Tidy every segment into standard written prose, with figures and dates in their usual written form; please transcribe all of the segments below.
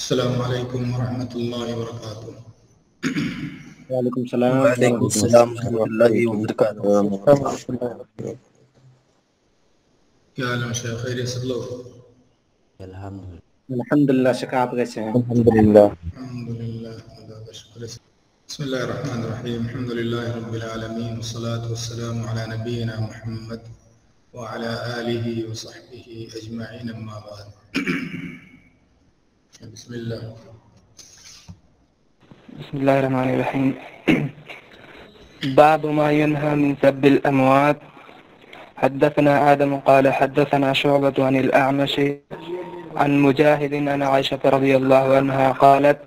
السلام علیکم ورحمۃ اللہ وبرکاتہ۔ وعلیکم السلام وعلیکم السلام ورحمۃ اللہ وبرکاتہ۔ کیا حال ہے شیخ؟ خیریت سے لوگ؟ الحمد للہ شکا، آپ کیسے ہیں؟ الحمدللہ۔ الحمدللہ، اللہ کا شکر ہے۔ بسم اللہ الرحمن الرحیم، الحمد للہ رب العالمین، والصلاة والسلام علی نبینا محمد وعلی آلہ وصحبہ اجمعین، اما بعد۔ بسم اللہ الرحمن الرحیم۔ باب ما ينهى من سب الأموات۔ حدثنا آدم قال حدثنا شعبة عن الأعمش عن مجاهد عن عائشة رضي الله عنها قالت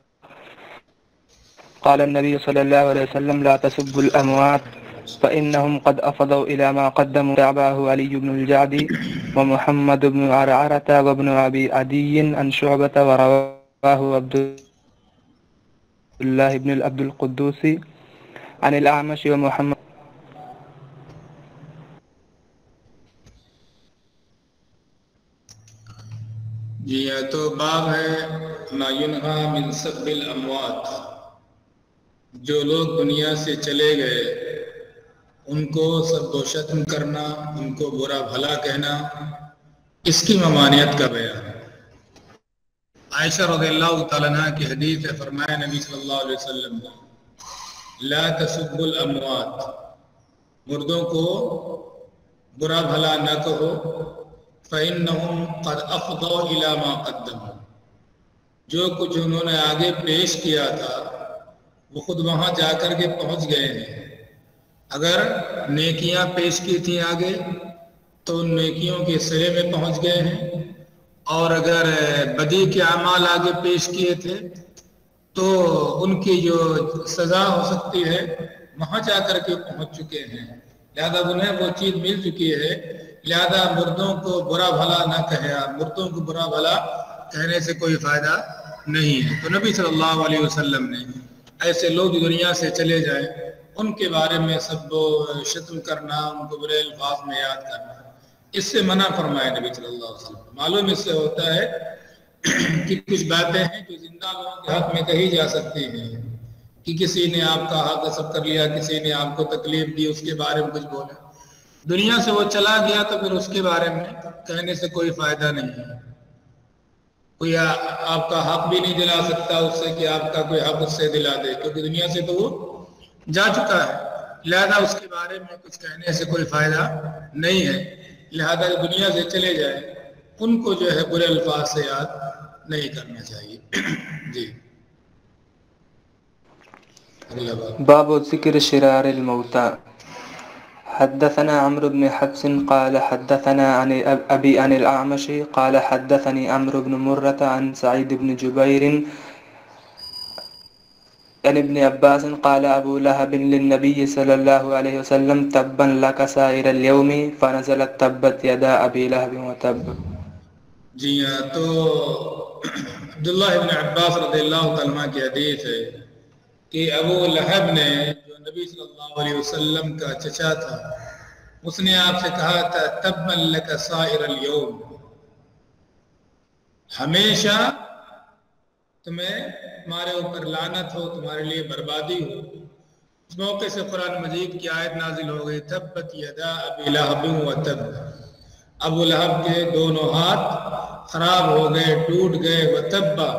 قال النبي صلى الله عليه وسلم لا تسبوا الأموات فإنهم قد أفضوا إلى ما قدموا. تابعه علي بن الجعد ومحمد بن عرعرة وابن أبي عدي عن شعبة، ورواه عبد الله بن عبد القدوس عن الأعمش ومحمد. جی تو باب ہے ما ینہا من سب الاموات، جو لوگ دنیا سے چلے گئے ان کو سب و شتم کرنا، ان کو برا بھلا کہنا، اس کی ممانعت کا بیان۔ عائشہ رضی اللہ تعالیٰ عنہ کی حدیث ہے، فرمایا نبی صلی اللہ علیہ وسلم نے لا تسبوا الاموات، مردوں کو برا بھلا نہ کہو، فإنهم قد أفضوا إلى ما قدموا، جو کچھ انہوں نے آگے پیش کیا تھا وہ خود وہاں جا کر کے پہنچ گئے ہیں۔ اگر نیکیاں پیش کی تھیں آگے تو ان نیکیوں کے سرے میں پہنچ گئے ہیں، اور اگر بدی کے اعمال آگے پیش کیے تھے تو ان کی جو سزا ہو سکتی ہے وہاں جا کر کے پہنچ چکے ہیں، لہذا انہیں وہ چیز مل چکی ہے، لہذا مردوں کو برا بھلا نہ کہے، مردوں کو برا بھلا کہنے سے کوئی فائدہ نہیں ہے۔ تو نبی صلی اللہ علیہ وسلم نے ایسے لوگ دنیا سے چلے جائیں ان کے بارے میں سب و شتم کرنا، ان کو برے الفاظ میں یاد کرنا، اس سے منع فرمایا نبی صلی اللہ علیہ وسلم۔ معلوم اس سے ہوتا ہے کہ کچھ باتیں ہیں جو زندہ لوگوں کے حق میں کہی جا سکتی ہیں، کہ کسی نے آپ کا حق غصب کر لیا، کسی نے آپ کو تکلیف دی، اس کے بارے میں کچھ بولا، دنیا سے وہ چلا گیا تو پھر اس کے بارے میں کہنے سے کوئی فائدہ نہیں ہے۔ کوئی آپ کا حق بھی نہیں دلا سکتا اس سے کہ آپ کا کوئی حق اس سے دلا دے، کیونکہ دنیا سے تو وہ جا چکا ہے، لہذا اس کے بارے میں کچھ کہنے سے کوئی فائدہ نہیں ہے، لہذا دنیا سے چلے جائیں ان کو جو ہے برے الفاظ سے یاد نہیں کرنا چاہیے۔ جی اگلا باب ذکر شرار الموتى۔ حدثنا عمرو بن حفص قال حدثنا عن أبي عن الأعمش قال حدثني عمرو بن مرة عن سعيد بن جبير عن ابن عباس قال أبو لهب للنبي صلى الله عليه وسلم تبا لك سائر اليوم، فنزلت تبت يدا أبي لهب وتب۔ جی ہاں، تو عبداللہ ابن عباس رضی اللہ عنہ کی حدیث ہے کہ ابو لہب نے، جو نبی صلی اللہ علیہ وسلم کا چچا تھا، اس نے آپ سے کہا تھا تبا لک سائر اليوم، ہمیشہ تمہارے اوپر لعنت ہو، تمہارے لیے بربادی ہو۔ اس موقع سے قرآن مجید کی آیت نازل ہو گئی تبت یدا ابی لہب وتب، ابو لہب کے دونوں ہاتھ خراب ہو گئے، ٹوٹ گئے، وتبا،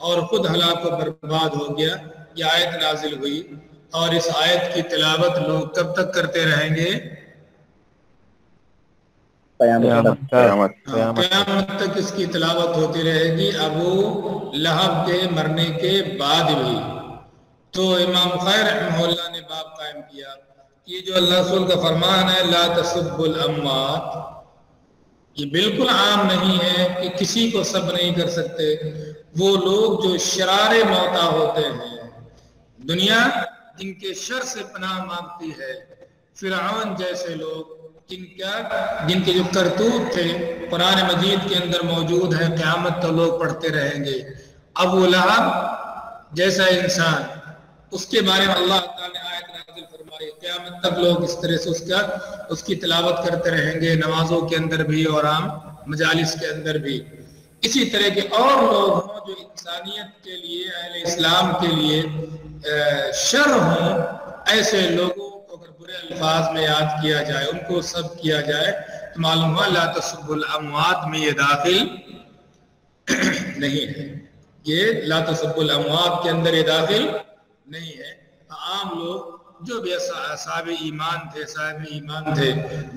اور خود ہلاک و برباد ہو گیا۔ یہ آیت نازل ہوئی، اور اس آیت کی تلاوت لوگ کب تک کرتے رہیں گے؟ قیامت تک اس کی تلاوت ہوتی رہے گی، ابو لہب کے مرنے کے بعد بھی۔ تو امام بخاری رحمہ اللہ نے باب قائم کیا، یہ جو اللہ رسول کا فرمان ہے لا تسبوا الاموات، یہ بالکل عام نہیں ہے کہ کسی کو سب نہیں کر سکتے۔ وہ لوگ جو شرار موتا ہوتے ہیں، دنیا جن کے شر سے پناہ مانگتی ہے، فرعون جیسے لوگ جن کے جو کرتوت تھے قرآن مجید کے اندر موجود ہے، قیامت تو لوگ پڑھتے رہیں گے۔ ابو لہب جیسا انسان، اس کے بارے میں اللہ تعالیٰ نے آیت نازل فرمائی، قیامت تک لوگ اس طرح سے اس کی تلاوت کرتے رہیں گے، نمازوں کے اندر بھی اور عام مجالس کے اندر بھی۔ اسی طرح کے اور لوگ ہوں جو انسانیت کے لیے، اہل اسلام کے لیے شر ہوں، ایسے لوگوں کو اگر برے الفاظ میں یاد کیا جائے، ان کو سب کیا جائے، تو معلوم ہوا لا تسبوا الاموات میں یہ داخل نہیں ہے، یہ لا تسبوا الاموات کے اندر یہ داخل نہیں ہے۔ عام لوگ جو بھی صاحب ایمان تھے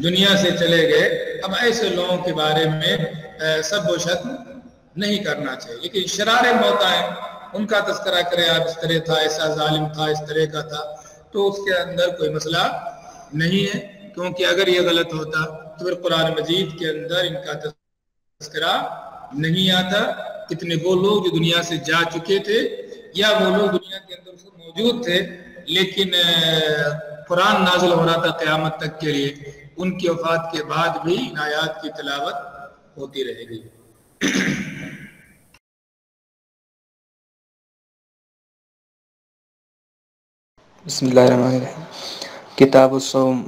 دنیا سے چلے گئے، اب ایسے لوگوں کے بارے میں سب و شتم نہیں کرنا چاہیے، لیکن شرار موتائیں ان کا تذکرہ کرے، آپ اس طرح تھا، ایسا ظالم تھا، اس طرح کا تھا، تو اس کے اندر کوئی مسئلہ نہیں ہے، کیونکہ اگر یہ غلط ہوتا تو پھر قرآن مجید کے اندر ان کا تذکرہ نہیں آتا۔ کتنے وہ لوگ جو دنیا سے جا چکے تھے یا وہ لوگ دنیا کے اندر موجود تھے لیکن قرآن نازل ہو رہا تھا قیامت تک کے لیے، ان کی وفات کے بعد بھی ان آیات کی تلاوت ہوتی رہے گی۔ بسم اللہ الرحمن الرحیم۔ کتاب الصوم،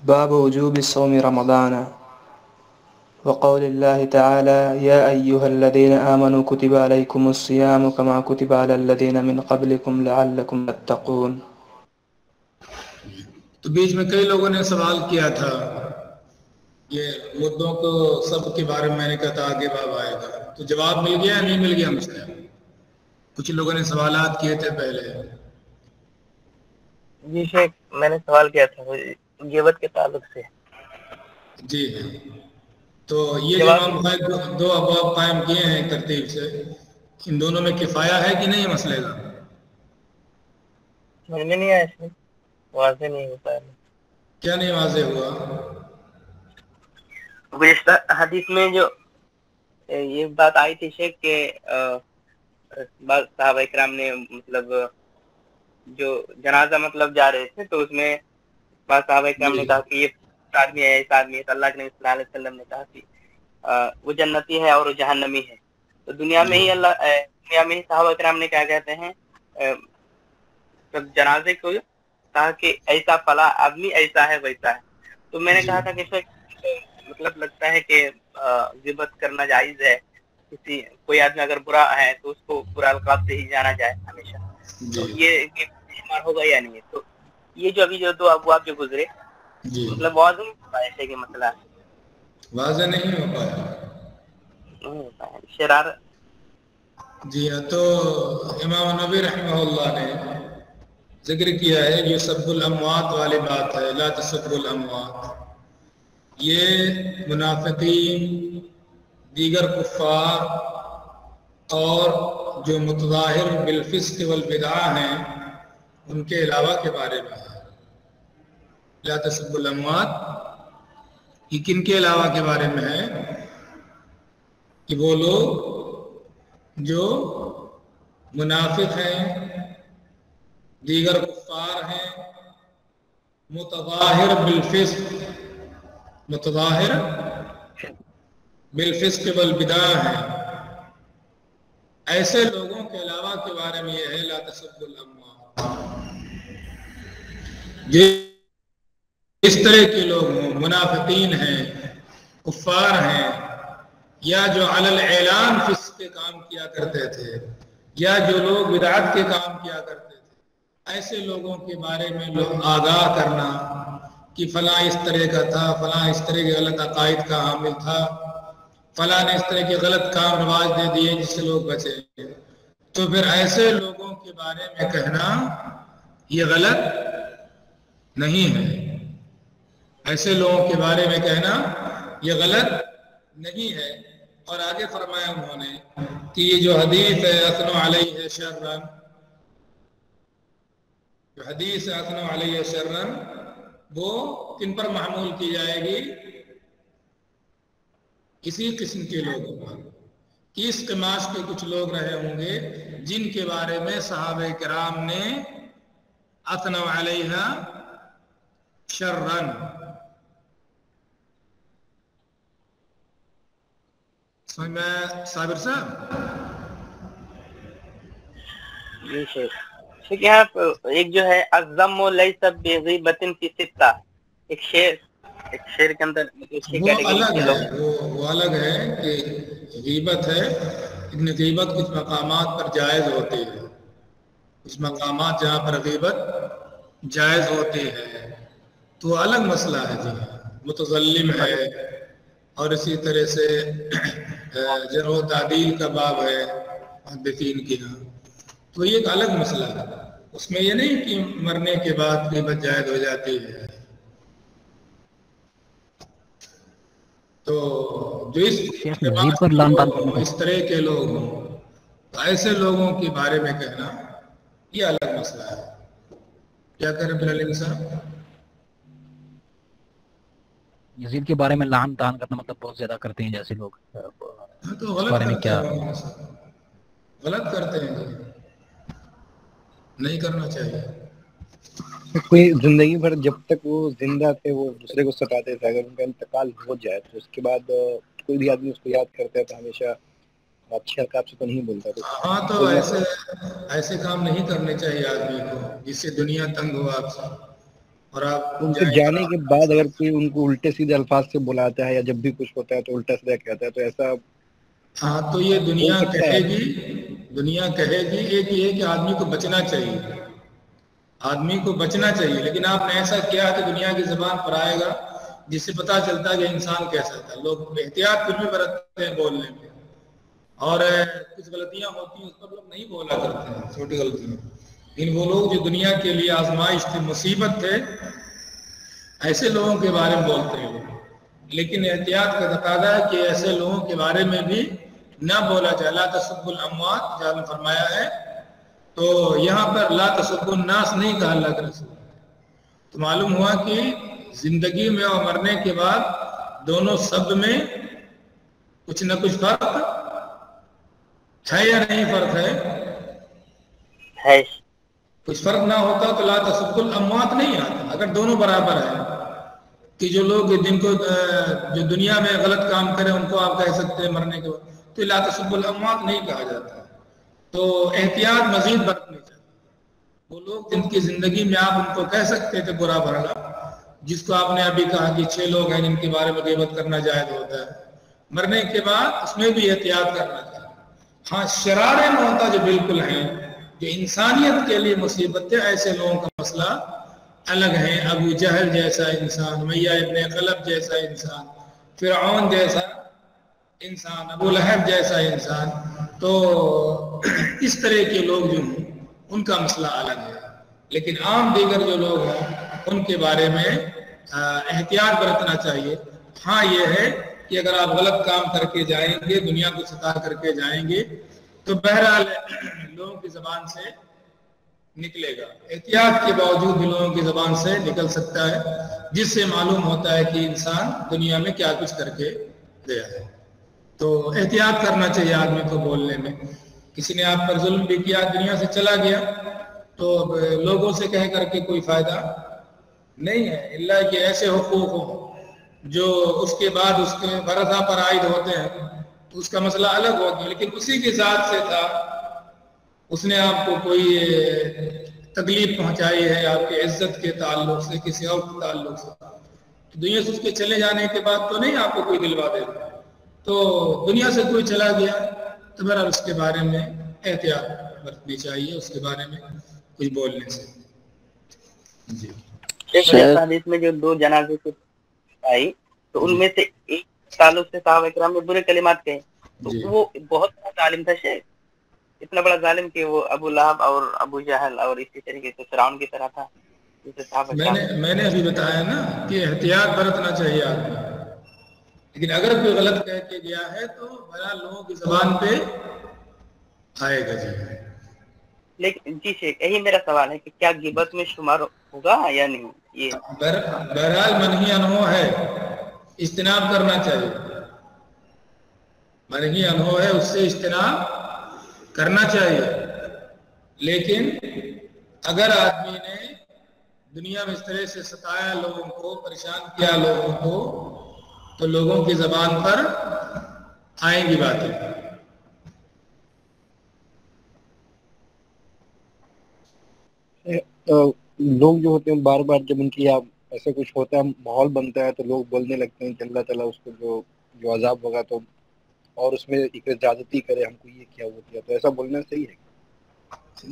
باب وجوب الصوم رمضان، وقول اللہ تعالی یا ایہا الذین آمنوا کتب علیکم الصیام کما کتب علی الذین من قبلکم لعلکم تتقون۔ تو بیچ میں کئی لوگوں نے سوال کیا تھا، یہ مدعوں کو سب کے بارے میں نے کہا تھا آگے باب آئے گا، تو جواب مل گیا نہیں مل گیا؟ مجھ سے کچھ لوگوں نے سوالات کیے تھے پہلے۔ جی شیخ، میں نے سوال کیا تھا غیبت کے تعلق سے۔ جی تو یہ جو امام بخاری دو ابواب قائم کیے ہیں ترتیب سے، ان دونوں میں کفایہ ہے کہ نہیں مسئلے کا؟ سمجھ میں نہیں آیا، اس میں واضح نہیں ہوتا ہے۔ کیا نہیں واضح ہوا؟ گزشتہ حدیث میں جو یہ بات آئی تھی شیخ کہ بعض صحابہ کرام نے مطلب جو جنازہ مطلب جا رہے تھے تو اس میں بعض صحابہ کرام نے کہا کہ یہ آدمی ہے، اس آدمی ہے، تو اللہ کے نبی صلی اللہ علیہ وسلم نے کہا کہ وہ جنتی ہے اور وہ جہنمی ہے۔ تو دنیا میں ہی صحابہ کرام نے کیا کہتے ہیں جنازے کو کہا کہ ایسا فلاں آدمی ایسا ہے ویسا ہے۔ تو میں نے کہا تھا کہ مطلب لگتا ہے کہ غیبت کرنا جائز ہے، کوئی آدمی اگر برا ہے تو اس کو برا القاب سے ہی جانا جائے ہمیشہ، تو یہ شمار ہوگا یا نہیں؟ تو یہ جو ابھی جو دو ابواب جو گزرے مطلب واضح نہیں پایا ہے کہ مسئلہ واضح نہیں ہو پایا شرارت۔ جی ہاں، تو امام نبی رحمہ اللہ نے ذکر کیا ہے یہ سب الاموات والی بات ہے، لا تسبوا الاموات، یہ منافقین، دیگر کفار اور جو متظاہر بالفسق والبدعہ ہیں ان کے علاوہ کے بارے میں ہے۔ لا تسبوا الاموات یہ کن کے علاوہ کے بارے میں ہے؟ کہ وہ لوگ جو منافق ہیں، دیگر کفار ہیں، متظاہر بالفسق والبدعہ ہیں، ایسے لوگوں کے علاوہ کے بارے میں یہ ہے لا تسبوا الاموات۔ اس طرح کے لوگ منافقین ہیں، کفار ہیں، یا جو علی الاعلان فسق کے کام کیا کرتے تھے، یا جو لوگ بدعت کے کام کیا کرتے تھے، ایسے لوگوں کے بارے میں آگاہ کرنا کہ فلاں اس طرح کا تھا، فلاں اس طرح کے غلط عقائد کا حامل تھا، فلاں نے اس طرح کے غلط کام رواج دے دیے جس سے لوگ بچے، تو پھر ایسے لوگوں کے بارے میں کہنا یہ غلط نہیں ہے، ایسے لوگوں کے بارے میں کہنا یہ غلط نہیں ہے۔ اور آگے فرمایا انہوں نے کہ یہ جو حدیث ہے اثنوا علیہ شرًا، جو حدیث اثنوا علیہ شرًا وہ کن پر محمول کی جائے گی؟ اسی قسم کے لوگوں پر، کہ اس قماش کے کچھ لوگ رہے ہوں گے جن کے بارے میں صحابہ کرام نے اثنوا علیہ شرًا، سمجھ میں صابر صاحب؟ جی شیخ، یہاں ایک جو ہے الذم لیس بغیبۃ فی ستہ، ایک شعر کے اندر وہ الگ ہے، وہ الگ ہے کہ غیبت ہے، لیکن غیبت کچھ مقامات پر جائز ہوتی ہے، کچھ مقامات جہاں پر غیبت جائز ہوتی ہے تو الگ مسئلہ ہے جی، متظلم ہے، اور اسی طرح سے جرح و تعدیل کا باب ہے محدثین کے یہاں، تو یہ ایک الگ مسئلہ ہے، اس میں یہ نہیں کہ مرنے کے بعد غیبت جائز ہو جاتی ہے۔ تو جو اس طرح کے لوگ ہوں تو ایسے لوگوں کے بارے میں کہنا یہ الگ مسئلہ ہے۔ کیا کریں بلال صاحب؟ یزید کے بارے میں لعن طعن کرنا مطلب بہت زیادہ کرتے ہیں جیسے لوگ، تو غلط کرتے ہیں، غلط کرتے ہیں، نہیں کرنا چاہیے۔ کوئی زندگی بھر جب تک وہ زندہ تھے وہ دوسرے کو ستاتے تھے، اگر ان کا انتقال ہو جائے تو اس کے بعد کوئی بھی آدمی اس کو یاد کرتا ہے تو ہمیشہ اچھے القاب سے تو نہیں بولتا۔ ہاں تو ایسے کام نہیں کرنے چاہیے آدمی کو جس سے دنیا تنگ ہو آپ سے، اور آپ ان کے جانے کے بعد اگر کوئی ان کو الٹے سیدھے الفاظ سے بلاتا ہے یا جب بھی کچھ ہوتا ہے تو الٹا سیدھا کہتا ہے تو ایسا، ہاں تو یہ دنیا کہے گی ایک یہ کہ آدمی کو بچنا چاہیے، آدمی کو بچنا چاہیے، لیکن آپ نے ایسا کیا کہ دنیا کی زبان پر آئے گا جس سے پتہ چلتا ہے کہ انسان کیسا تھا۔ لوگ احتیاط پھر بھی برتتے ہیں بولنے میں، اور کچھ غلطیاں ہوتی ہیں اس پر لوگ نہیں بولا کرتے ہیں، چھوٹی غلطیاں، لیکن وہ لوگ جو دنیا کے لیے آزمائش تھی، مصیبت تھے، ایسے لوگوں کے بارے میں بولتے ہیں، لیکن احتیاط کا تقاضا ہے کہ ایسے لوگوں کے بارے میں بھی نہ بولا جائے۔ لا تسبوا الاموات جہاں فرمایا ہے، تو یہاں پر لا تسبوا الناس نہیں کہا اللہ کے رسول، تو معلوم ہوا کہ زندگی میں اور مرنے کے بعد دونوں شبد میں کچھ نہ کچھ فرق ہے یا نہیں؟ فرق ہے، کچھ فرق نہ ہوتا تو لا تسبوا الاموات نہیں آتا۔ اگر دونوں برابر ہیں کہ جو لوگ جن کو جو دنیا میں غلط کام کریں ان کو آپ کہہ سکتے ہیں مرنے کے بعد، تو لا تسبوا الاموات نہیں کہا جاتا۔ تو احتیاط مزید برتنی چاہیے۔ وہ لوگ جن کی زندگی میں آپ ان کو کہہ سکتے تھے برا بھلا، جس کو آپ نے ابھی کہا کہ 6 لوگ ہیں جن کے بارے میں غیبت کرنا جائز ہوتا ہے، مرنے کے بعد اس میں بھی احتیاط کرنا چاہیے۔ ہاں شرار موتا جو بالکل ہیں، جو انسانیت کے لیے مصیبت ہے، ایسے لوگوں کا مسئلہ الگ ہے۔ ابو جہل جیسا انسان، امیہ ابن خلف جیسا انسان، فرعون جیسا انسان، ابو لہب جیسا انسان، تو اس طرح کے لوگ جو ہیں ان کا مسئلہ الگ ہے، لیکن عام دیگر جو لوگ ہیں ان کے بارے میں احتیاط برتنا چاہیے۔ ہاں یہ ہے کہ اگر آپ غلط کام کر کے جائیں گے، دنیا کو ستا کر کے جائیں گے، تو بہرحال لوگوں کی زبان سے نکلے گا، احتیاط کے باوجود بھی لوگوں کی زبان سے نکل سکتا ہے، جس سے معلوم ہوتا ہے کہ انسان دنیا میں کیا کچھ کر کے گیا ہے۔ تو احتیاط کرنا چاہیے آدمی کو بولنے میں۔ کسی نے آپ پر ظلم بھی کیا، دنیا سے چلا گیا، تو لوگوں سے کہہ کر کے کوئی فائدہ نہیں ہے، اللہ کے ایسے حقوق ہوں جو اس کے بعد اس کے ورثہ پر عائد ہوتے ہیں تو اس کا مسئلہ الگ ہوگا، لیکن اسی کے ذات سے تھا، اس نے آپ کو کوئی تکلیف پہنچائی ہے آپ کے عزت کے تعلق سے، کسی اور کے تعلق سے، تو دنیا سے اس کے چلے جانے کے بعد تو نہیں آپ کو کوئی دلوا دے گا۔ تو دنیا سے کوئی چلا گیا تو بہرحال اس کے بارے میں احتیاط برتنی چاہیے، اس کے بارے میں کچھ بولنے سے۔ جی حدیث میں جو 2 جنازے کی آئی تو ان میں سے ایک تعلق سے صحابہ کرام نے برے کلمات کہے، تو وہ بہت ظالم تھا شیخ، اتنا بڑا ظالم کہ وہ ابو لہب اور ابو جہل اور اسی طریقے سے فرعون کی طرح تھا۔ میں نے ابھی بتایا نا کہ احتیاط برتنا چاہیے آدمی، لیکن اگر کوئی غلط کہہ کے گیا ہے تو بہرحال لوگوں کی زبان پہ آئے گا۔ جی لیکن جی شیخ یہی میرا سوال ہے کہ کیا غیبت میں شمار ہوگا یا نہیں؟ یہ بہرحال منہی عنہ ہے، اجتناب کرنا چاہیے، منہی عنہ ہے، اس سے اجتناب کرنا چاہیے، لیکن اگر آدمی نے دنیا میں اس طرح سے ستایا لوگوں کو، پریشان کیا لوگوں کو، تو لوگوں کی زبان پر آئیں گی باتیں۔ لوگ جو ہوتے ہیں بار بار جب ان کی ایسا کچھ ہوتا ہے، ماحول بنتا ہے، تو لوگ بولنے لگتے ہیں کہ اللہ تعالیٰ اس کو جو عذاب ہوگا تو اور اس میں ایک زیادتی کرے، ہم کو یہ کیا وہ کیا، تو ایسا بولنا صحیح ہے؟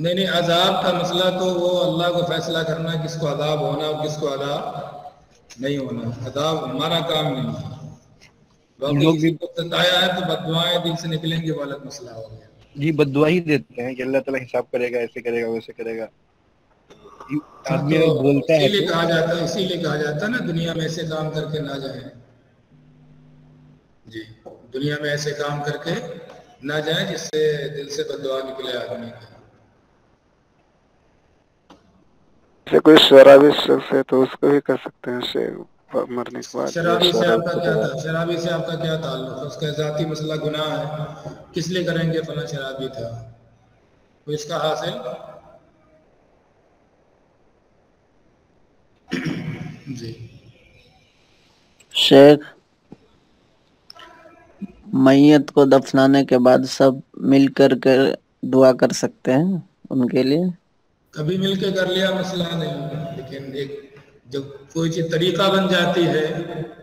نہیں، عذاب کا مسئلہ تو وہ اللہ کو فیصلہ کرنا ہے کس کو عذاب ہونا اور کس کو عذاب نہیں ہونا. عذاب ہمارا کام نہیں ہے. باقی لوگ کسی بھی کو ستایا ہے تو بددعائیں دل سے نکلیں گے، وہ الگ مسئلہ ہو گیا. جی بد دعا ہی دیتے ہیں کہ اللہ تعالیٰ حساب کرے گا، ایسے کرے گا ویسے کرے گا. آدمی تو اگر بولتا اسی ہے لیے تو کہا جاتا ہے نا دنیا میں ایسے کام کر کے نہ جائیں. جی، دنیا میں ایسے کام کر کے نہ جائیں جس سے دل سے بددعا نکلے آدمی کا. جیسے کوئی شرابی شخص ہے تو اس کو بھی کر سکتے ہیں مرنے کے بعد. شرابی سے آپ کا کیا تعلق ہے؟ اس کا ذاتی مسئلہ گناہ ہے، کس لیے کریں گے فلاں شرابی تھا، تو اس کا حاصل جی. شیخ، میت کو دفنانے کے بعد سب مل کر دعا کر سکتے ہیں ان کے لیے؟ کبھی مل کے کر لیا مسئلہ نہیں، لیکن ایک جب کوئی چیز طریقہ بن جاتی ہے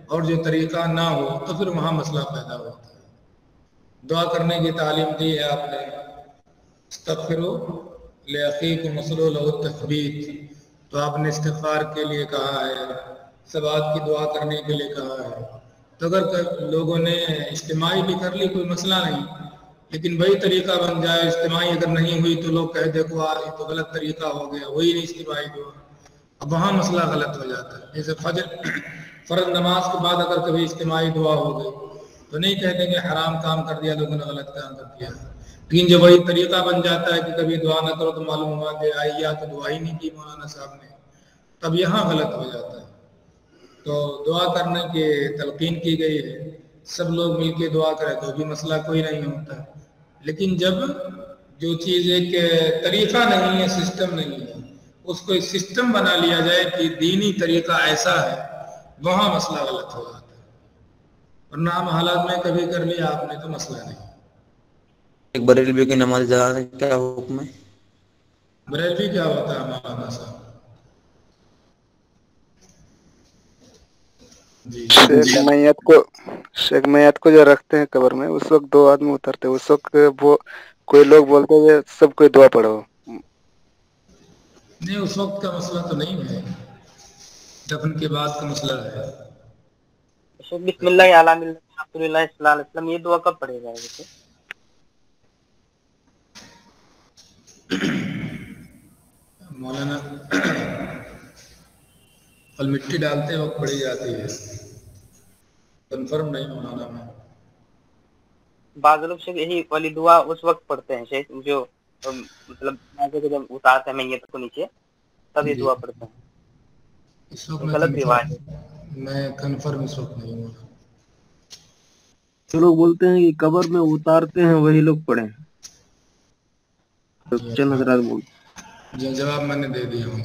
اور جو طریقہ نہ ہو تو پھر وہاں مسئلہ پیدا ہوتا ہے. دعا کرنے کی تعلیم دی ہے آپ نے، استغفروا لأخیکم وصلوا له التثبیت، تو آپ نے استغفار کے لیے کہا ہے، ثبات کی دعا کرنے کے لیے کہا ہے. تو اگر لوگوں نے اجتماعی بھی کر لی کوئی مسئلہ نہیں، لیکن وہی طریقہ بن جائے، اجتماعی اگر نہیں ہوئی تو لوگ کہہ دیکھو یہ تو غلط طریقہ ہو گیا، وہی نہیں اجتماعی دعا، اب وہاں مسئلہ غلط ہو جاتا ہے. جیسے فرض نماز کے بعد اگر کبھی اجتماعی دعا ہو گئی تو نہیں کہتے کہ حرام کام کر دیا لوگوں نے، غلط کام کر دیا. لیکن جب وہی طریقہ بن جاتا ہے کہ کبھی دعا نہ کرو تو معلوم ہوا کہ آئیا تو دعا ہی نہیں کی مولانا صاحب نے، تب یہاں غلط ہو جاتا ہے. تو دعا کرنے کی تلقین کی گئی ہے، سب لوگ مل کے دعا کریں تو بھی مسئلہ کوئی نہیں ہوتا. لیکن جب جو چیز ایک طریقہ نہیں ہے، سسٹم نہیں ہے، اس کو ایک سسٹم بنا لیا جائے کہ دینی طریقہ ایسا ہے، وہاں مسئلہ غلط ہو جاتا ہے. ورنہ عام حالات میں کبھی کر لیا آپ نے تو مسئلہ نہیں. ایک بریلوی کی نماز جہاں کیا حکم ہے؟ بریلوی کیا ہوتا ہے مولانا صاحب؟ جی شیخ میت کو جو رکھتے ہیں قبر میں، اس وقت 2 آدمی اترتے ہیں، اس وقت وہ کوئی لوگ بولتے ہیں سب کوئی دعا پڑھو. نہیں، اس وقت کا مسئلہ تو نہیں ہے، دفن کے بعد کا مسئلہ ہے. بسم اللہ علی ملت رسول اللہ صلی اللہ علیہ وسلم، یہ دعا کب پڑھے گا ویسے؟ مولانا پھل مٹی ڈالتے وقت پڑھی جاتی ہے، کنفرم نہیں مولانا میں. بعض لوگ شیخ یہی والی دعا اس وقت پڑھتے ہیں شیخ، جو مطلب جب اتارتے ہیں میت کو نیچے تب یہ جی دعا پڑھتے ہیں. اس وقت غلط روایت ہے. میں کنفرم اس وقت نہیں ہوں. جو لوگ بولتے ہیں کہ قبر میں اتارتے ہیں وہی لوگ پڑھیں. چند حضرات بولتے جی جواب میں نے دے دیا ہوں.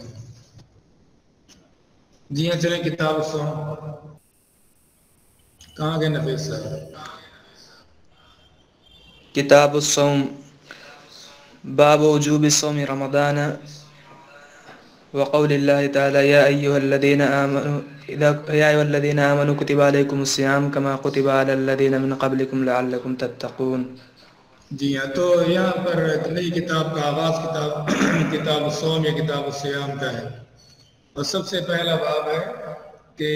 جی ہاں، چلیں کتاب الصوم. کہاں گئے نفیس صاحب؟ کتاب الصوم، باب وجوب صوم رمضان وقول الله تعالى يا أيها الذين آمنوا كتب عليكم الصيام كما كتب على الذين من قبلكم لعلكم تتقون. جی ہاں، تو یہاں پر نئی کتاب کا آغاز کتاب الصوم یا کتاب الصیام کا ہے، اور سب سے پہلا باب ہے کہ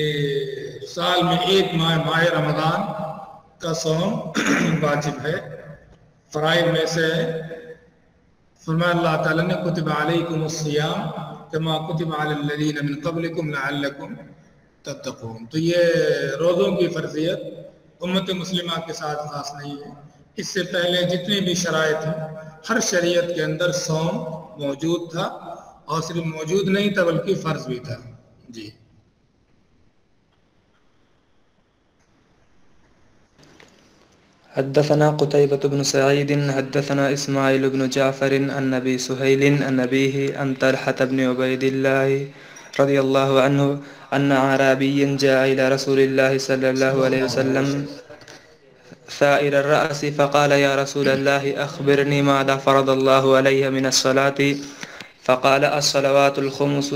سال میں ایک ماہ رمضان کا صوم واجب ہے، فرائض میں سے ہے. فرمایا اللہ تعالیٰ نے کتب علیکم الصیام کما کتب علی الذین من قبلکم لعلکم تتقون. تو یہ روزوں کی فرضیت امت مسلمہ کے ساتھ خاص نہیں ہے، اس سے پہلے جتنے بھی شرائط ہیں ہر شریعت کے اندر صوم موجود تھا، اور صرف موجود نہیں تھا بلکہ فرض بھی تھا. جی حدثنا قتيبة بن سعيد حدثنا إسماعيل بن جعفر عن أبي سهيل عن أبيه عن طلحة بن عبيد الله رضي الله عنه أن أعرابيا جاء إلى رسول الله صلى الله عليه وسلم ثائر الرأس فقال يا رسول الله أخبرني ماذا فرض الله علي من الصلاة؟ فقال الصلوات الخمس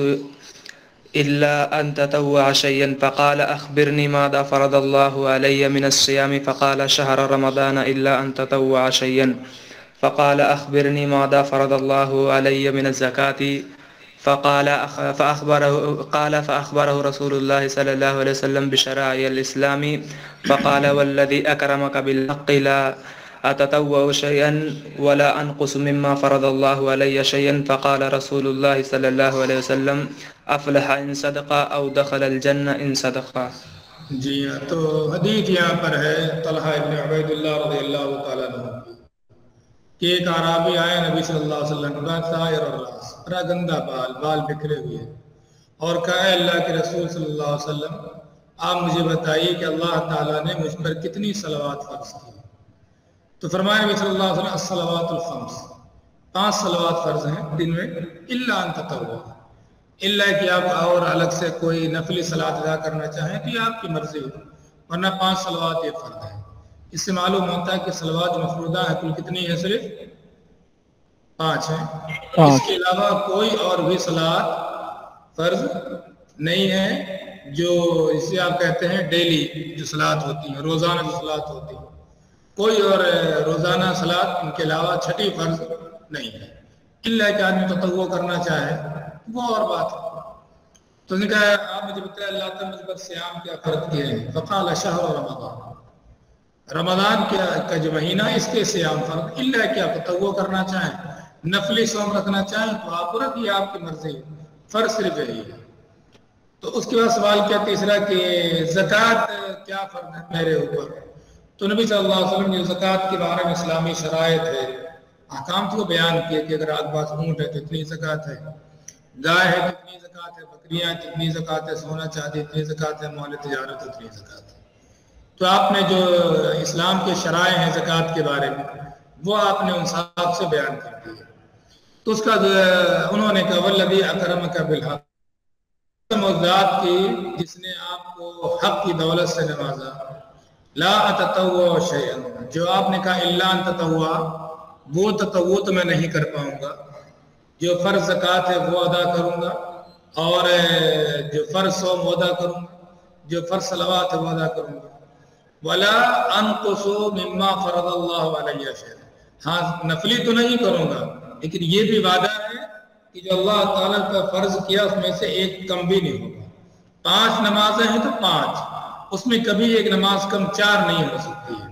إلا أن تطوع شيئا فقال أخبرني ماذا فرض الله علي من الصيام فقال شهر رمضان إلا أن تطوع شيئا فقال أخبرني ماذا فرض الله علي من الزكاة فأخبره رسول الله صلى الله عليه وسلم بشرائع الإسلام فقال والذي أكرمك بالحق لا أتطوع شيئا ولا أنقص مما فرض الله علي شيئا فقال رسول الله صلى الله عليه وسلم أفلح إن صدق أو دخل الجنة إن صدق. جی تو حدیث یہاں پر ہے طلحہ ابن عبید اللہ رضی اللہ تعالیٰ عنہ کہ ایک اعرابی آئے نبی صلی اللہ علیہ وسلم کا طائر الراس، بڑا گندا بال بکھرے ہوئے، اور کہا اللہ کے رسول صلی اللہ علیہ وسلم آپ مجھے بتائیے کہ اللہ تعالیٰ نے مجھ پر کتنی صلوات فرض کی؟ تو فرمایا نبی صلی اللہ علیہ وسلم الصلوات الخمس، 5 صلوات فرض ہیں دن میں، الا ان تطوع، الا کہ آپ اور الگ سے کوئی نفلی صلاۃ ادا کرنا چاہیں تو یہ آپ کی مرضی ہو، ورنہ 5 صلوات یہ فرض ہیں۔ اس سے معلوم ہوتا ہے کہ صلوات مفروضہ ہے کل کتنی ہے؟ صرف 5 ہیں، اس کے علاوہ کوئی اور بھی صلاۃ فرض نہیں ہے جو اسے آپ کہتے ہیں ڈیلی جو صلاۃ ہوتی ہیں، روزانہ جو صلاۃ ہوتی ہیں، کوئی اور روزانہ صلاۃ ان کے علاوہ چھٹی فرض نہیں ہے، الا کہ آدمی تطوع کرنا چاہے وہ اور بات ہے۔ تو نے کہا آپ مجھے بتائیں اللہ تعالیٰ مجھ پر صیام کیا فرض کیے ہیں؟ فقال شہر رمضان، رمضان کا جو مہینہ اس کے صیام فرض، الا کہ آپ تطوع کرنا چاہیں، نفلی صوم رکھنا چاہیں تو آپ رکھیے، آپ کی مرضی، فرض صرف یہی ہے۔ تو اس کے بعد سوال کیا تیسرا کہ زکوٰۃ کیا فرض ہے میرے اوپر؟ تو نبی صلی اللہ علیہ وسلم نے زکوٰۃ کے بارے میں اسلامی شرائط ہے، احکام کو بیان کیے کہ اگر آپ پاس اونٹ ہے تو اتنی زکوٰۃ ہے، گائے ہے تو اتنی زکوٰۃ ہے، بکریاں ہیں تو اتنی زکوٰۃ ہے، سونا چاندی اتنی زکوٰۃ ہے، مال تجارت اتنی زکوٰۃ ہے۔ تو آپ نے جو اسلام کے شرائع ہیں زکوٰۃ کے بارے میں وہ آپ نے ان صاحب سے بیان کر دی ہے۔ تو اس کا انہوں نے کہا والذی اکرمک بالحق، ذات کی جس نے آپ کو حق کی دولت سے نوازا، لا اتطوع شیئا، جو آپ نے کہا الا ان تطوع، وہ تطوع تو میں نہیں کر پاؤں گا، جو فرض زکوٰۃ ہے وہ ادا کروں گا، اور جو فرض صوم وہ ادا کروں گا، جو فرض صلوات ہے وہ ادا کروں گا، ولا انقص مما فرض اللہ علیہ شیئا، ہاں نفلی تو نہیں کروں گا لیکن یہ بھی وعدہ ہے کہ جو اللہ تعالیٰ کا فرض کیا اس میں سے ایک کم بھی نہیں ہوگا۔ 5 نمازیں ہیں تو 5، اس میں کبھی ایک نماز کم 4 نہیں ہو سکتی ہے۔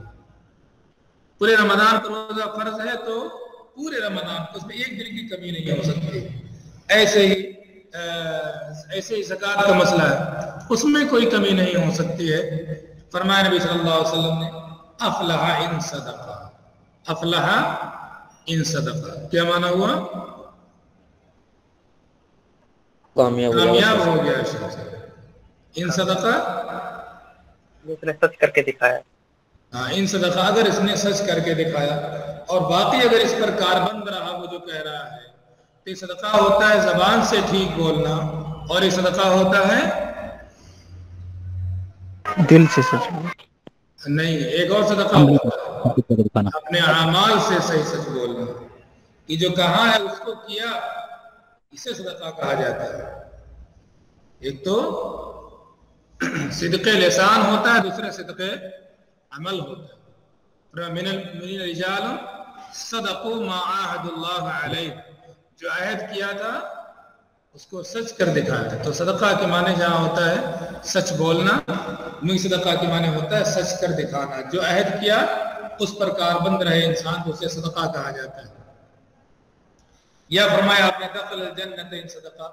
پورے رمضان کا روزہ فرض ہے تو پورے رمضان اس میں ایک دن کی کمی نہیں ہو سکتی۔ ایسے ہی زکوٰۃ کا مسئلہ ہے، اس میں کوئی کمی نہیں ہو سکتی ہے۔ فرمایا نبی صلی اللہ علیہ وسلم نے افلح ان صدقہ، افلح ان صدقہ، کیا معنی ہوا؟ کامیاب ہو گیا شخص، ان صدقہ اس نے سچ کر کے دکھایا، ہاں ان صدقہ اگر اس نے سچ کر کے دکھایا، اور باقی اگر اس پر کاربند رہا وہ جو کہہ رہا ہے، تو یہ صدقہ ہوتا ہے زبان سے ٹھیک بولنا، اور یہ صدقہ ہوتا ہے دل سے سچ نہیں، ایک اور صدقہ ہوتا ہے اپنے اعمال سے صحیح سچ بولنا، کہ جو کہا ہے اس کو کیا، اسے صدقہ کہا جاتا ہے۔ ایک تو صدق لسان ہوتا ہے، دوسرے صدق عمل ہوتا ہے۔ من الرجال صدقوا ما عاهد اللہ علیہ، جو عہد کیا تھا اس کو سچ کر دکھایا تھا۔ تو صدقہ کے معنی جہاں ہوتا ہے سچ بولنا، صدقہ کے معنی ہوتا ہے سچ کر دکھانا، جو عہد کیا اس پر کاربند رہے انسان تو اسے صدقہ کہا جاتا ہے۔ یا فرمایا آپ نے دخل الجنت ان صدقہ،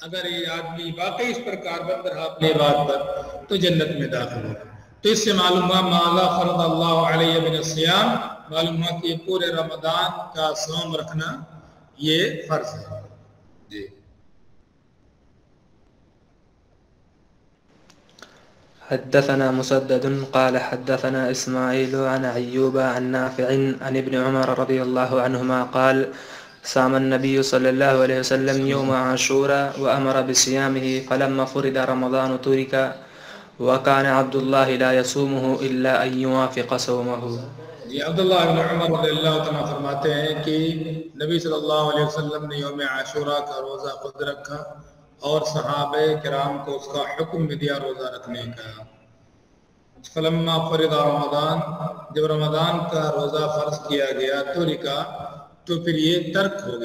اگر یہ آدمی واقعی اس پر کاربند رہا اپنے بات پر تو جنت میں داخل ہوگا۔ تو اس سے معلوم ہوا ما فرض اللہ علیہ من الصیام، معلوم ہوا کہ پورے رمضان کا صوم رکھنا یہ فرض ہے۔ جی حدثنا مسدد قال حدثنا إسماعيل عن أيوب عن نافع عن ابن عمر رضي الله عنهما قال صام النبي صلى الله عليه وسلم يوم عاشوراء وأمر بصيامه فلما فرض رمضان ترك وكان عبد الله لا يصومه إلا أن يوافق صومه۔ جی عبداللہ بن عمر رضی اللہ عنہ فرماتے ہیں کہ نبی صلی اللہ علیہ وسلم نے یوم عاشوراء کا روزہ خود رکھا اور صحابہ کرام کو اس کا حکم بھی دیا روزہ رکھنے کا. فلما فرض رمضان، جب رمضان کا روزہ فرض کیا گیا تو رکا، تو پھر یہ ترک ہو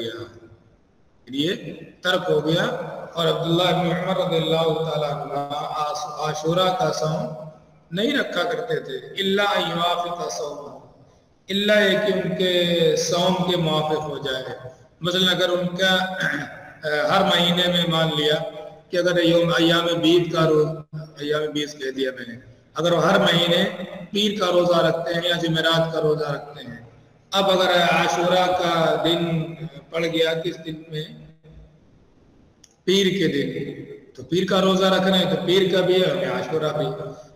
گیا. اور عبداللہ بن عمر رضی اللہ تعالیٰ عنہ عاشورہ کا صوم نہیں رکھا کرتے تھے، الا ان یوافق صوم، الا یہ کہ ان کے صوم کے موافق ہو جائے. مثلا اگر ان کا ہر مہینے میں مان لیا کہ اگر ایام بیت کا ایام بیس کہہ دیا میں نے، اگر وہ ہر مہینے پیر کا روزہ رکھتے ہیں یا جمعرات کا روزہ رکھتے ہیں، اب اگر عاشورہ کا دن پڑ گیا کس دن میں، پیر کے دن، تو پیر کا روزہ رکھنا ہے تو پیر کا بھی ہے اور عاشورہ بھی،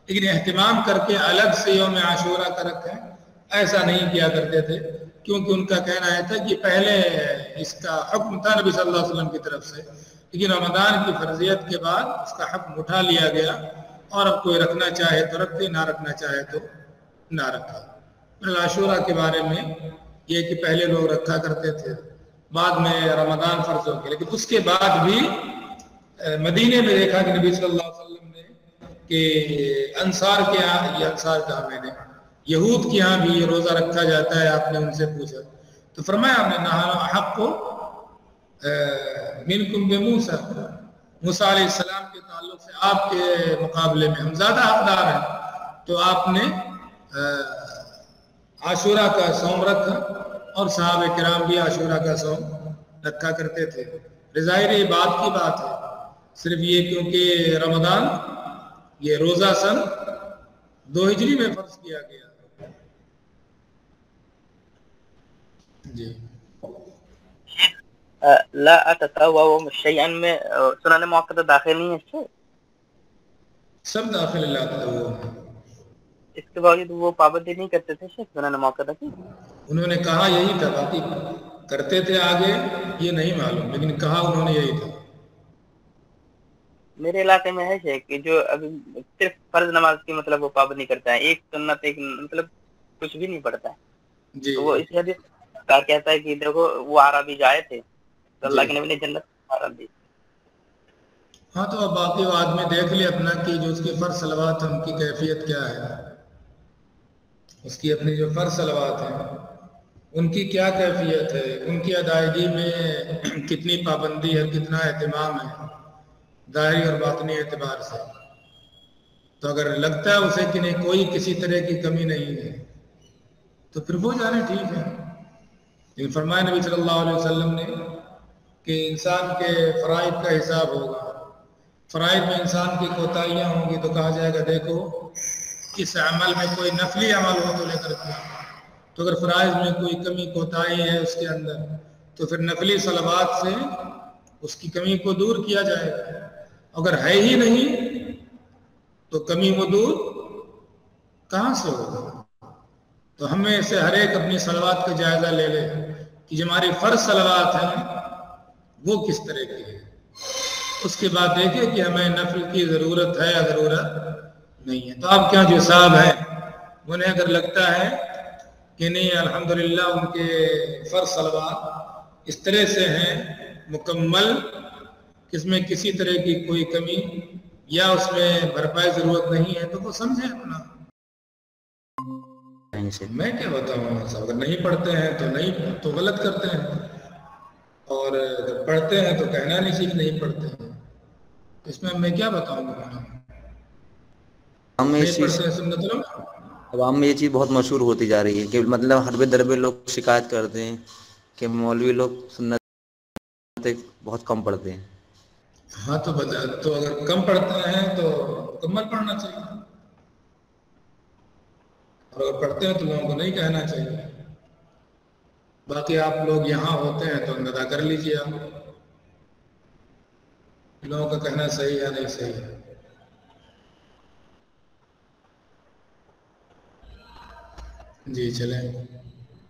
لیکن اہتمام کر کے الگ سے یوم عاشورہ کا رکھیں ایسا نہیں کیا کرتے تھے، کیونکہ ان کا کہنا ہے تھا کہ پہلے اس کا حکم تھا نبی صلی اللہ علیہ وسلم کی طرف سے، لیکن رمضان کی فرضیت کے بعد اس کا حکم اٹھا لیا گیا اور اب کوئی رکھنا چاہے تو رکھے، نہ رکھنا چاہے تو نہ رکھا. عاشورہ کے بارے میں یہ کہ پہلے لوگ رکھا کرتے تھے، بعد میں رمضان فرض ہو گیا، لیکن اس کے بعد بھی مدینے میں دیکھا کہ نبی صلی اللہ علیہ وسلم نے کہ انصار کے یہاں، یہ انصار کہا میں نے، یہود کے یہاں بھی یہ روزہ رکھا جاتا ہے. آپ نے ان سے پوچھا تو فرمایا آپ نے نحن احق منکم بموسیٰ، موسیٰ علیہ السلام کے تعلق سے آپ کے مقابلے میں ہم زیادہ حقدار ہیں. تو آپ نے عاشورہ کا صوم رکھا اور صحابہ کرام بھی عاشورہ کا صوم رکھا کرتے تھے. ظاہر یہ بات کی بات ہے، صرف یہ کیونکہ رمضان یہ روزہ سن 2 ہجری میں فرض کیا گیا. جی لا اتطوع شیئا میں سنن موقدہ داخل نہیں ہے اس سے؟ سب داخل اللہ تطوع. اس کے باوجود وہ پابندی نہیں کرتے تھے شیخ سنن موقدہ کی؟ انہوں نے کہا یہی تھا، باقی کرتے تھے آگے یہ نہیں معلوم، لیکن کہا انہوں نے یہی تھا. میرے علاقے میں ہے شیخ کہ جو ابھی صرف فرض نماز کی مطلب وہ پابندی کرتا ہے، ایک سنت ایک مطلب کچھ بھی نہیں پڑھتا ہے. جی تو وہ اس حدیث کا کہتا ہے کہ دیکھو وہ عربی جائے تھے تو اللہ کے نبی نے جنت حرام دی. ہاں تو اب باقی وہ آدمی دیکھ لے اپنا کہ جو اس کی فرض صلوات ہیں ان کی کیفیت کیا ہے، اس کی اپنی جو فرض صلوات ہیں ان کی کیا کیفیت ہے، ان کی ادائیگی میں کتنی پابندی ہے، کتنا اہتمام ہے ظاہری اور باطنی اعتبار سے. تو اگر لگتا ہے اسے کہ نہیں کوئی کسی طرح کی کمی نہیں ہے تو پھر وہ جانے ٹھیک ہے. لیکن فرمایا نبی صلی اللہ علیہ وسلم نے کہ انسان کے فرائض کا حساب ہوگا، فرائض میں انسان کی کوتاہیاں ہوں گی تو کہا جائے گا دیکھو اس عمل میں کوئی نفلی عمل ہو تو لے کر کے، تو اگر فرائض میں کوئی کمی کوتاہی ہے اس کے اندر تو پھر نفلی صلوات سے اس کی کمی کو دور کیا جائے گا. اگر ہے ہی نہیں تو کمی وہ دور کہاں سے ہوگا. تو ہمیں سے ہر ایک اپنی صلوات کا جائزہ لے لے کہ جو ہماری فرض صلوات ہیں وہ کس طرح کی ہے، اس کے بعد دیکھیں کہ ہمیں نفل کی ضرورت ہے یا ضرورت نہیں ہے. تو آپ کیا جو صاحب ہیں انہیں اگر لگتا ہے کہ نہیں الحمدللہ ان کے فرض صلوات اس طرح سے ہیں مکمل، اس میں کسی طرح کی کوئی کمی یا اس میں بھرپائی ضرورت نہیں ہے تو وہ سمجھیں اپنا. میں کیا بتاؤں، اگر نہیں پڑھتے ہیں تو نہیں تو غلط کرتے ہیں، اور اگر پڑھتے ہیں تو کہنا نہیں چاہیے نہیں پڑھتے ہیں. اس میں میں کیا بتاؤں گا، نہیں پڑھتے ہیں سنت لوگ. عوام میں یہ چیز بہت مشہور ہوتی جا رہی ہے کہ مطلب حربے دربے لوگ شکایت کرتے ہیں کہ مولوی لوگ سنت بہت کم پڑھتے ہیں. ہاں تو اگر کم پڑھتے ہیں تو مکمل پڑھنا چاہیے، اور اگر پڑھتے ہیں تو لوگوں کو نہیں کہنا چاہیے. باقی آپ لوگ یہاں ہوتے ہیں تو اندازہ کر لیجیے آپ لوگوں کا کہنا صحیح ہے نہیں صحیح ہے. جی چلیں.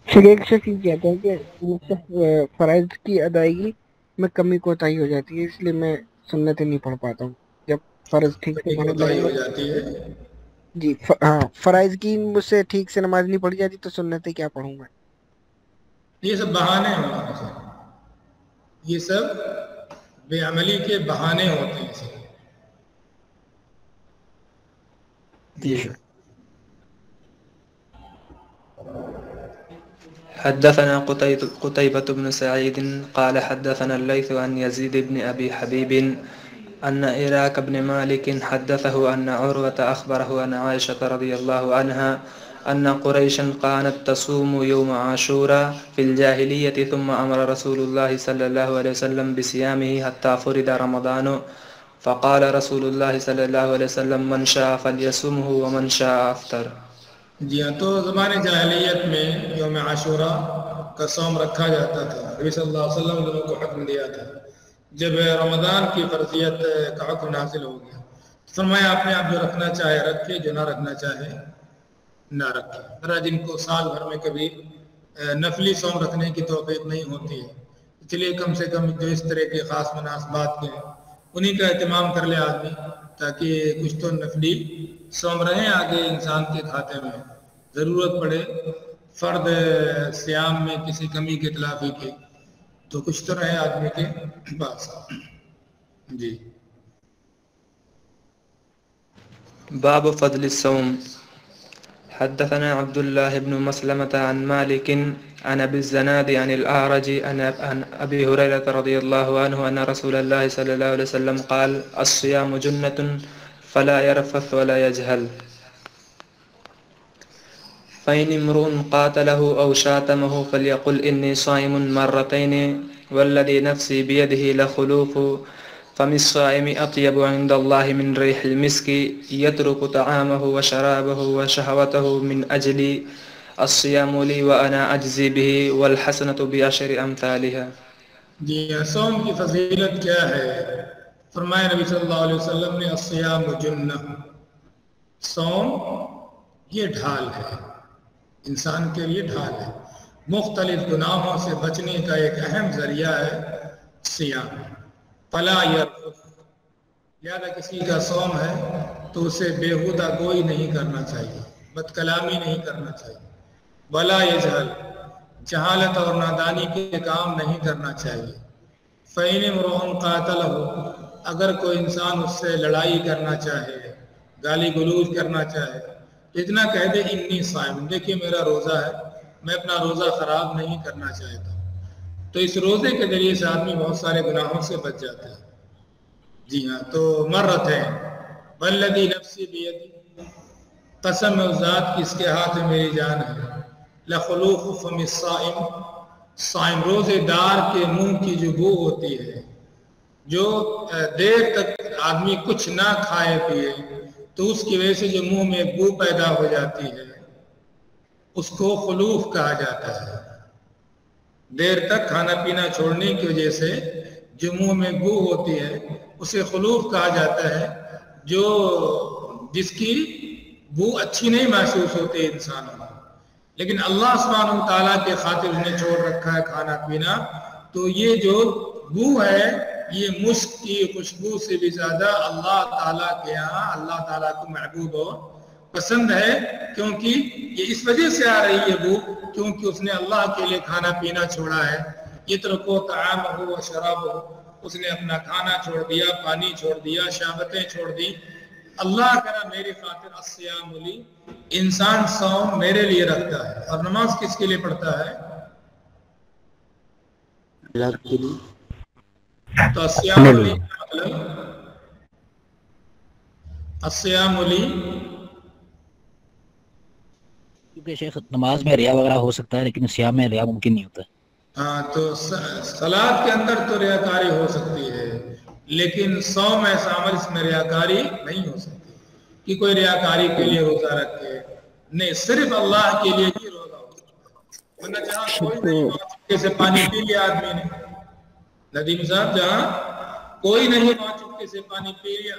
ایک شخص یہ کہتا ہے کہ فرائض کی ادائیگی میں کمی کوتاہی ہو جاتی ہے، اس لیے میں سنتیں نہیں پڑھ پاتا ہوں. جب فرض ٹھیک سے کوتاہی ہو جاتی ہے جی ہاں فرائض کی مجھ سے ٹھیک سے نماز نہیں پڑھی جاتی تو سنتیں کیا پڑھوں گا. یہ سب بہانے ہیں، یہ سب بے عملی کے بہانے ہوتے ہیں اسے. جی حدثنا قتيبة بن سعيد قال حدثنا الليث عن يزيد بن أبي حبيب أن إراك بن مالك حدثه أن عروة أخبره عن عائشة رضي الله عنها أن قريشا كانت تصوم يوم عاشوراء في الجاهلية ثم أمر رسول الله صلى الله عليه وسلم بصيامه حتى فرض رمضان فقال رسول الله صلى الله عليه وسلم من شاء فليصمه ومن شاء أفطر. جی ہاں، تو زمان جاہلیت میں یوم عاشوراء کا صوم رکھا جاتا تھا. نبی صلی اللہ علیہ وسلم نے لوگوں کو حکم دیا تھا. جب رمضان کی فرضیت کا حکم نازل ہو گیا فرمایا اپنے آپ جو رکھنا چاہے رکھے، جو نہ رکھنا چاہے نہ رکھے. ذرا جن کو سال بھر میں کبھی نفلی صوم رکھنے کی توفیق نہیں ہوتی ہے، اس لیے کم سے کم جو اس طرح کے خاص مناسبات کے ہیں انہی کا اہتمام کر لے آدمی، تاکہ کچھ تو نفلی صوم رہیں آگے انسان کے کھاتے میں. ضرورت پڑے فرد صیام میں کسی کمی کی تلافی کی تو کچھ تو رہے آدمی کے پاس. جی باب فضل الصوم. حدثنا عبد الله بن مسلمة عن مالك عن أبي الزناد عن الأعرج عن أبي هريرة رضي الله عنه أن رسول الله صلى الله عليه وسلم قال الصيام جنة فلا يرفث ولا يجهل فإن امرؤ قاتله أو شاتمه فليقل إني صائم مرتين والذي نفسي بيده لخلوف فم الصائم أطيب عند الله من ريح المسك يترك طعامه وشرابه وشهوته من أجل الصيام لي وأنا أجزي به والحسنة بعشر أمثالها. جی صوم کی فضیلت کیا ہے؟ فرمایا نبی صلی اللہ علیہ وسلم نے الصیام جنہ، صوم یہ ڈھال ہے، انسان کے لیے ڈھال ہے. مختلف گناہوں سے بچنے کا ایک اہم ذریعہ ہے صیام. فلا یرفث، لہذا کسی کا صوم ہے تو اسے بیہودہ گوئی نہیں کرنا چاہیے، بد کلامی نہیں کرنا چاہیے. ولا یجہل، جہالت اور نادانی کے کام نہیں کرنا چاہیے. فإن امرؤ قاتلہ، اگر کوئی انسان اس سے لڑائی کرنا چاہے، گالی گلوچ کرنا چاہے، اتنا کہہ دے انی صائم، دیکھیے میرا روزہ ہے، میں اپنا روزہ خراب نہیں کرنا چاہتا، تو اس روزے کے ذریعے سے آدمی بہت سارے گناہوں سے بچ جاتا ہے. جی ہاں، تو مرت ہے والذی نفسی بیدی، قسم اس ذات کی اس کے ہاتھ میں میری جان ہے، لخلوف فم الصائم، صائم روزے دار کے منہ کی جو بو ہوتی ہے، جو دیر تک آدمی کچھ نہ کھائے پیے تو اس کی وجہ سے جو منہ میں بو پیدا ہو جاتی ہے اس کو خلوف کہا جاتا ہے. دیر تک کھانا پینا چھوڑنے کی وجہ سے جو منہ میں بو ہوتی ہے اسے خلوف کہا جاتا ہے، جو جس کی بو اچھی نہیں محسوس ہوتی انسانوں کو، لیکن اللہ سبحانہ و تعالیٰ کے خاطر انہیں چھوڑ رکھا ہے کھانا پینا، تو یہ جو بو ہے یہ مشک کی خوشبو سے بھی زیادہ اللہ تعالیٰ کے یہاں اللہ تعالیٰ کو محبوب اور پسند ہے، کیونکہ یہ اس وجہ سے آ رہی ہے بو کیونکہ اس نے اللہ کے لیے کھانا پینا چھوڑا ہے. یترکو طعامہ و شرابہ، اس نے اپنا کھانا چھوڑ دیا، پانی چھوڑ دیا، شہوتیں چھوڑ دی. اللہ کرا میری خاطر الصیام لی، انسان صوم میرے لیے رکھتا ہے. اور نماز کس کے لیے پڑھتا ہے؟ اللہ کے لیے. تو الصیام لی مطلب الصیام لی، کیونکہ شیخ نماز میں ریا وغیرہ ہو سکتا ہے لیکن صیام میں ریا ممکن نہیں ہوتا ہے. ہاں، تو صلاۃ کے اندر تو ریاکاری ہو سکتی ہے لیکن صوم ایسا عمل اس میں ریاکاری نہیں ہو سکتی کہ کوئی ریاکاری کے لیے روزہ رکھے، نہیں، صرف اللہ کے لیے ہی روزہ ہو سکتا ہے. ورنہ جہاں کوئی نہیں وہاں چپکے سے پانی پی لیا آدمی نے، ندیم صاحب، جہاں کوئی نہیں وہاں چپکے سے پانی پی لیا،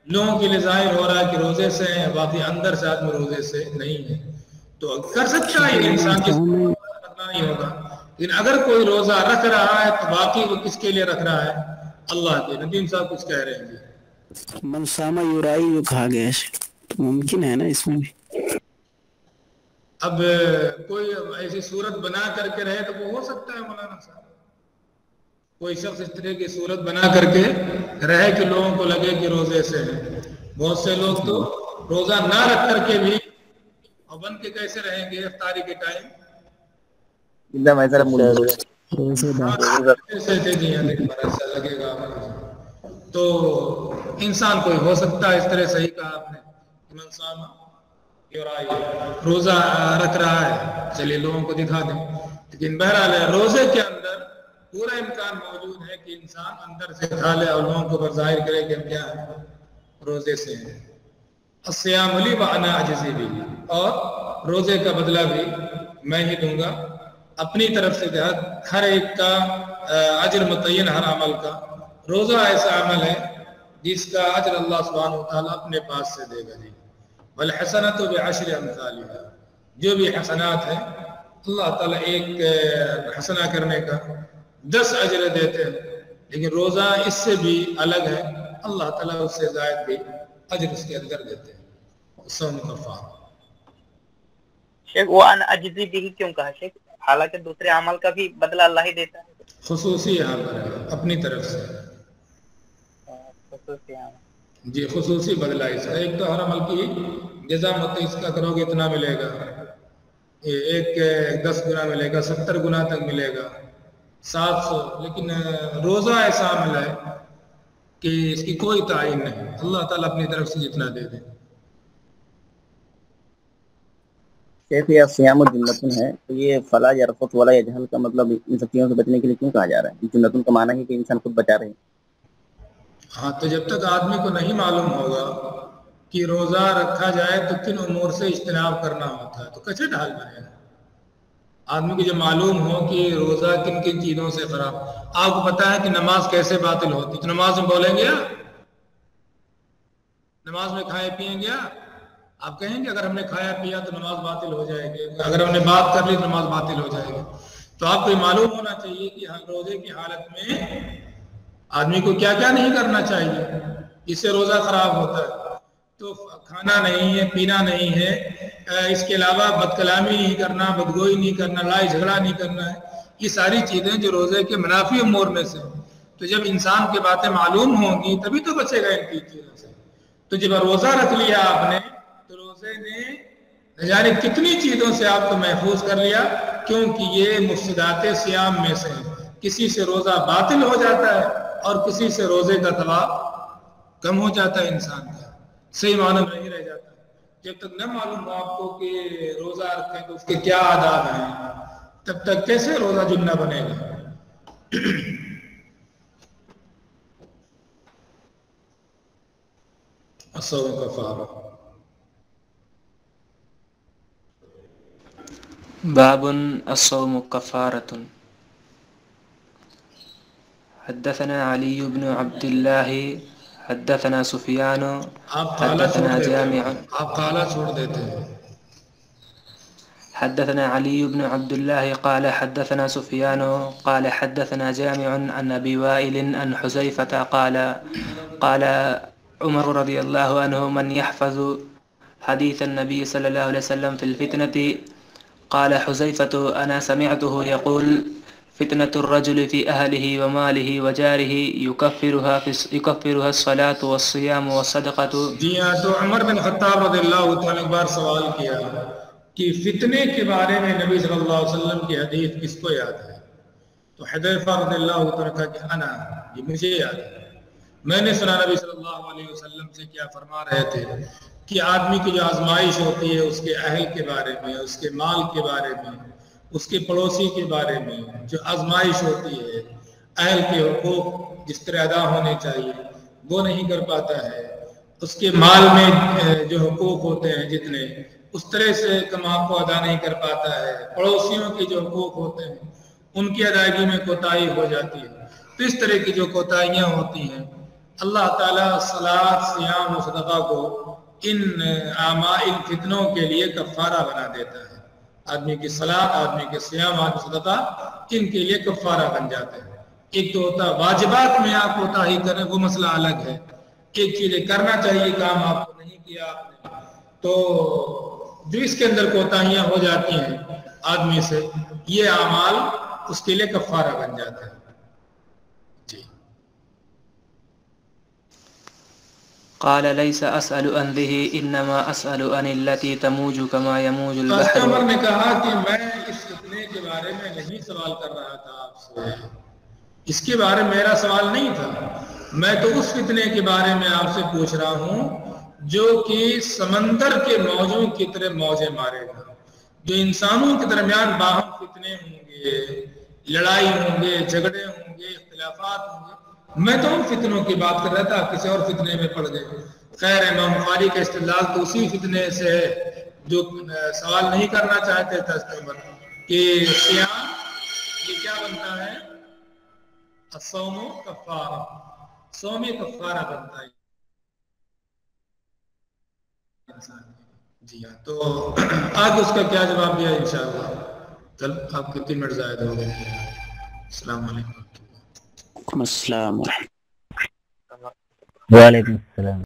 لوگوں کے لیے ظاہر ہو رہا ہے کہ روزے سے ہیں، باقی اندر سے آدمی روزے سے نہیں ہے، تو کر سکتا ہے انسان جس کو رکھنا نہیں ہوگا. لیکن اگر کوئی روزہ رکھ رہا ہے تو باقی وہ کس کے لیے رکھ رہا ہے؟ اللہ کے. ندیم صاحب کچھ کہہ رہے ہیں جی. منسامہ یورائی جو کہا گیا ہے ممکن ہے نا اس میں بھی. اب کوئی ایسی صورت بنا کر کے رہے تو وہ ہو سکتا ہے مولانا صاحب. کوئی شخص اس طرح کی صورت بنا کر کے رہے کہ لوگوں کو لگے کہ روزے سے ہیں. بہت سے لوگ تو روزہ نہ رکھ کر کے بھی بن کے کیسے رہیں گے افطاری کے ٹائم ایسا لگے گا. تو انسان کوئی ہو سکتا ہے اس طرح صحیح کہا آپ نے روزہ رکھ رہا ہے, چلیے لوگوں کو دکھا دیں. لیکن بہرحال روزے کے اندر پورا امکان موجود ہے کہ انسان اندر سے کھا لے اور لوگوں کو ظاہر کرے کہ ہم کیا ہیں, روزے سے ہیں. الصیام لی وانا اجزی بھی, اور روزے کا بدلہ بھی میں ہی دوں گا اپنی طرف سے. ہر ایک کا اجر متعین ہر عمل کا. روزہ ایسا عمل ہے جس کا اجر اللہ سبحانہ وتعالیٰ اپنے پاس سے دے گا. جی والحسنۃ بعشر امثالها, جو بھی حسنات ہیں اللہ تعالیٰ ایک حسنہ کرنے کا 10 اجر دیتے ہیں. لیکن روزہ اس سے بھی الگ ہے, اللہ تعالیٰ اس سے زائد بھی اجر اس کے اندر دیتے ہیں. صوم کفارہ. شیخ وہ ان اجزی بھی کیوں کہا شیخ, حالانکہ دوسرے عمل کا بھی بدلہ اللہ ہی دیتا ہے. خصوصی یہاں پر ہے اپنی طرف سے. جی خصوصی بدلہ اس کا. ایک تو ہر عمل کی جزا مت اس کا کرو گے اتنا ملے گا, ایک 10 گنا ملے گا, 70 گنا تک ملے گا, 700. لیکن روزہ ایسا عمل ہے کہ اس کی کوئی تعین نہیں, اللہ تعالیٰ اپنی طرف سے جتنا دے دے. شیخ یہ صیام الجنتن ہے, تو یہ فلا یرفث ولا یجہل کا مطلب ان سب چیزوں سے بچنے کے لیے کیوں کہا جا رہا ہے؟ جنتن کا معنی ہے کہ انسان خود بچا رہے. ہاں تو جب تک آدمی کو نہیں معلوم ہوگا کہ روزہ رکھا جائے تو کن امور سے اجتناب کرنا ہوتا ہے تو کیسے ڈھال بنے گا. آدمی کو جب معلوم ہو کہ روزہ کن کن چیزوں سے خراب. آپ کو پتا ہے کہ نماز کیسے باطل ہوتی, تو نماز میں بولیں گے, نماز میں کھائے پیئیں گے, آپ کہیں گے اگر ہم نے کھایا پیا تو نماز باطل ہو جائے گی, اگر ہم نے بات کر لی تو نماز باطل ہو جائے گی. تو آپ کو یہ معلوم ہونا چاہیے کہ روزے کی حالت میں آدمی کو کیا کیا نہیں کرنا چاہیے, اس سے روزہ خراب ہوتا ہے. تو کھانا نہیں ہے, پینا نہیں ہے, اس کے علاوہ بد کلامی نہیں کرنا, بدگوئی نہیں کرنا, لڑائی جھگڑا نہیں کرنا ہے. یہ ساری چیزیں جو روزے کے منافی امور میں سے. تو جب انسان کی باتیں معلوم ہوں گی تبھی تو بچے گا ان کی چیزوں سے. تو جب روزہ رکھ لیا آپ نے تو روزے نے نہ جانے کتنی چیزوں سے آپ کو محفوظ کر لیا, کیونکہ یہ مفسدات صیام میں سے ہیں. کسی سے روزہ باطل ہو جاتا ہے اور کسی سے روزے کا ثواب کم ہو جاتا ہے, انسان کا صحیح معنی میں نہیں رہ جاتا. جب تک نہ معلوم ہو آپ کو کہ روزہ رکھیں تو اس کے کیا آداب ہیں, تب تک کیسے روزہ جنہ بنے گا. الصوم کفارہ. باب الصوم كفارة. حدثنا علي بن عبد الله حدثنا سفيان حدثنا جامع. آپ قالا چھوڑ دیتے ہیں. حدثنا علي بن عبد الله قال حدثنا سفيان قال حدثنا جامع عن أبي وائل عن حذيفة قال عمر رضي الله عنه من يحفظ حديث النبي صلى الله عليه وسلم في الفتنة. قال حذيفة أنا سمعته يقول فتنة الرجل في أهله وماله وجاره يكفرها الصلاة والصيام والصدقة. جی ہاں, تو عمر بن خطاب رضی اللہ تعالیٰ ایک بار سوال کیا کہ فتنے کے بارے میں نبی صلی اللہ علیہ وسلم کی حدیث کس کو یاد ہے؟ تو حذیفہ رضی اللہ تعالیٰ کہا کہ انا, یہ مجھے یاد ہے, میں نے سنا نبی صلی اللہ علیہ وسلم سے کیا فرما رہے تھے کہ آدمی کی جو آزمائش ہوتی ہے اس کے اہل کے بارے میں, اس کے مال کے بارے میں, اس کے پڑوسی کے بارے میں جو آزمائش ہوتی ہے, اہل کے حقوق جس طرح ادا ہونے چاہیے وہ نہیں کر پاتا ہے, اس کے مال میں جو حقوق ہوتے ہیں جتنے اس طرح سے کم آپ کو ادا نہیں کر پاتا ہے, پڑوسیوں کے جو حقوق ہوتے ہیں ان کی ادائیگی میں کوتاہی ہو جاتی ہے. تو اس طرح کی جو کوتاہیاں ہوتی ہیں اللہ تعالیٰ صلاۃ, صیام و صدقہ کو ان فتنوں کے لیے کفارہ بنا دیتا ہے. آدمی کی صلاۃ, آدمی کے صیام, آدمی صدقہ ان کے لیے کفارہ بن جاتے ہیں. ایک تو ہوتا واجبات میں آپ کوتاہی کریں, وہ مسئلہ الگ ہے. ایک چیز کرنا چاہیے کام آپ کو نہیں کیا آپ نے, تو جو اس کے اندر کوتاہیاں ہو جاتی ہیں آدمی سے, یہ اعمال اس کے لیے کفارہ بن جاتا ہے. قال ليس أسأل عن ذه إنما أسأل عن التي تموج كما يموج البحر. عمر نے کہا کہ میں اس فتنے کے بارے میں نہیں سوال کر رہا تھا آپ سے، اس کے بارے میں میرا سوال نہیں تھا، میں تو اس فتنے کے بارے میں آپ سے پوچھ رہا ہوں جو کہ سمندر کے موجوں کی طرح موجیں مارے گا، جو انسانوں کے درمیان باہم فتنے ہوں گے، لڑائی ہوں گے، جھگڑے ہوں گے، اختلافات ہوں گے. میں تو ان فتنوں کی بات کر رہا تھا، کسی اور فتنے میں پڑ گئے. خیر امام بخاری کا استدلال تو اسی فتنے سے ہے جو سوال نہیں کرنا چاہتے تھے کہ صیام یہ کیا بنتا ہے، الصوم کفارہ، صوم کفارہ بنتا ہے انسان. جی ہاں، تو آج اس کا کیا جواب دیا انشاءاللہ. چل آپ کے 3 منٹ زائد ہو گئے. السلام علیکم. السلام وعلیکم السلام.